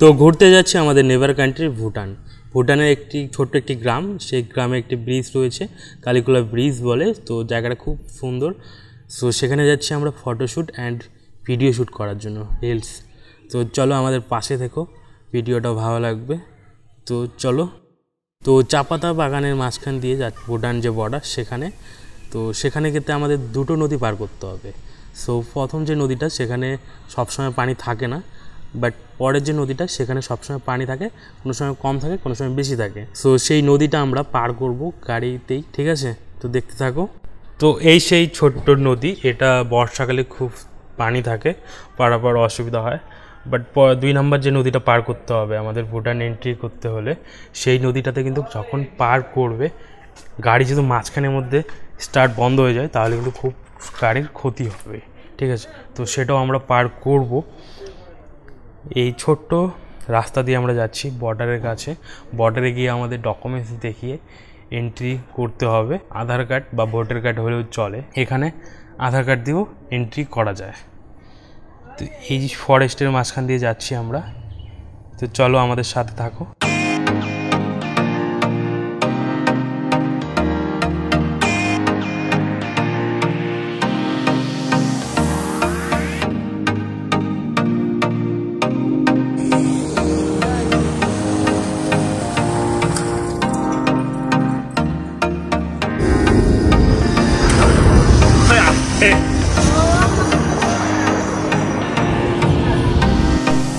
তো ঘুরতে যাচ্ছি আমাদের নেবার কান্ট্রি ভুটান। ভুটানের একটি ছোট্ট একটি গ্রাম, সেই গ্রামে একটি ব্রিজ রয়েছে, কালিকুলা ব্রিজ বলে। তো জায়গাটা খুব সুন্দর। সো সেখানে যাচ্ছি আমরা ফটোশ্যুট অ্যান্ড ভিডিও শ্যুট করার জন্য, রিলস। তো চলো আমাদের পাশে থেকো, ভিডিওটাও ভালো লাগবে। তো চলো। তো চা পাতা বাগানের মাঝখান দিয়ে ভুটান যে বর্ডার সেখানে, তো সেখানে কিন্তু আমাদের দুটো নদী পার করতে হবে। সো প্রথম যে নদীটা সেখানে সবসময় পানি থাকে না, বাট পরের যে নদীটা সেখানে সবসময় পানি থাকে, কোনো সময় কম থাকে, কোনো সময় বেশি থাকে। সো সেই নদীটা আমরা পার করব গাড়িতেই, ঠিক আছে? তো দেখতে থাকো। তো এই সেই ছোট্ট নদী, এটা বর্ষাকালে খুব পানি থাকে, পারাপার অসুবিধা হয়। বাট 2 নম্বর যে নদীটা পার করতে হবে আমাদের ভুটান এন্ট্রি করতে হলে, সেই নদীটাতে কিন্তু যখন পার করবে গাড়ি যদি মাঝখানের মধ্যে স্টার্ট বন্ধ হয়ে যায় তাহলে কিন্তু খুব গাড়ির ক্ষতি হবে, ঠিক আছে? তো সেটাও আমরা পার করব। এই ছোট্ট রাস্তা দিয়ে আমরা যাচ্ছি বর্ডারের কাছে। বর্ডারে গিয়ে আমাদের ডকুমেন্টস দেখিয়ে এন্ট্রি করতে হবে। আধার কার্ড বা ভোটার কার্ড হলেও চলে, এখানে আধার কার্ড দিয়েও এন্ট্রি করা যায়। তো এই ফরেস্টের মাঝখান দিয়ে যাচ্ছি আমরা। তো চলো আমাদের সাথে থাকো।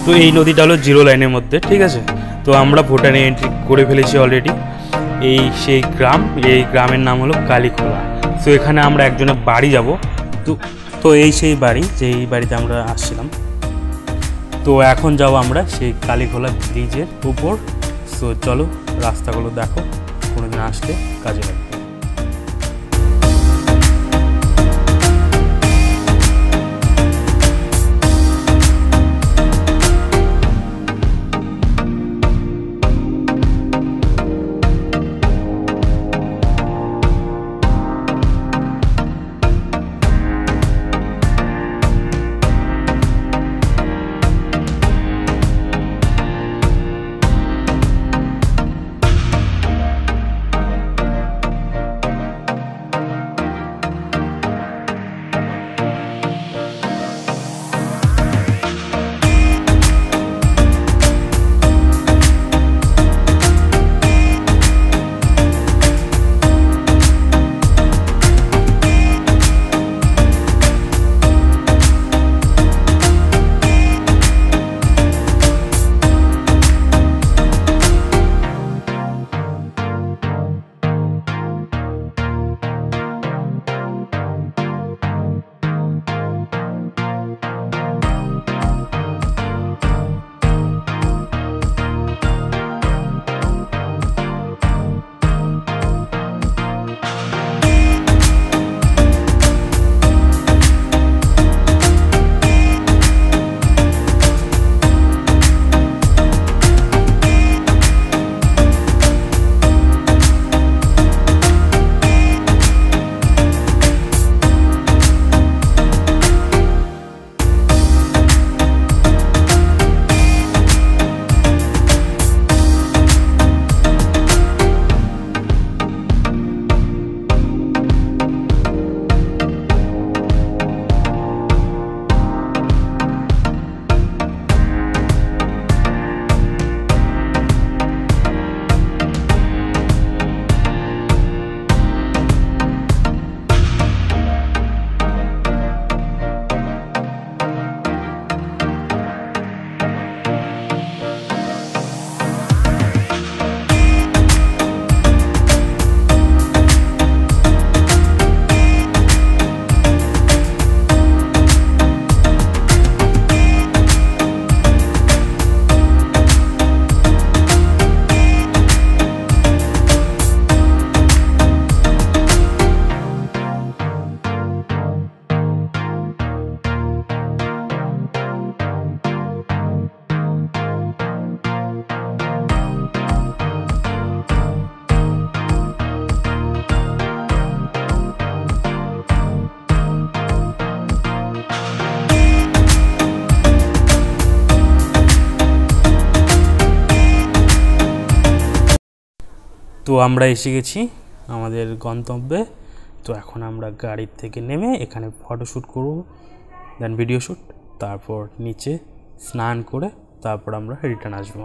তো এই নদীটা হলো 0 লাইনের মধ্যে, ঠিক আছে? তো আমরা ভুটানে এন্ট্রি করে ফেলেছি অলরেডি। এই সেই গ্রাম, এই গ্রামের নাম হলো কালিখোলা। তো এখানে আমরা একজনের বাড়ি যাব। তো এই সেই বাড়ি, যেই বাড়িতে আমরা আসছিলাম। তো এখন যাব আমরা সেই কালিখোলা ব্রিজের উপর। সো চলো, রাস্তাগুলো দেখো, কোনোদিন আসলে কাজে লাগবে। তো আমরা এসে গেছি আমাদের গন্তব্যে। তো এখন আমরা গাড়ির থেকে নেমে এখানে ফটোশ্যুট করব, দেন ভিডিও শ্যুট, তারপর নিচে স্নান করে তারপর আমরা রিটার্ন আসবো।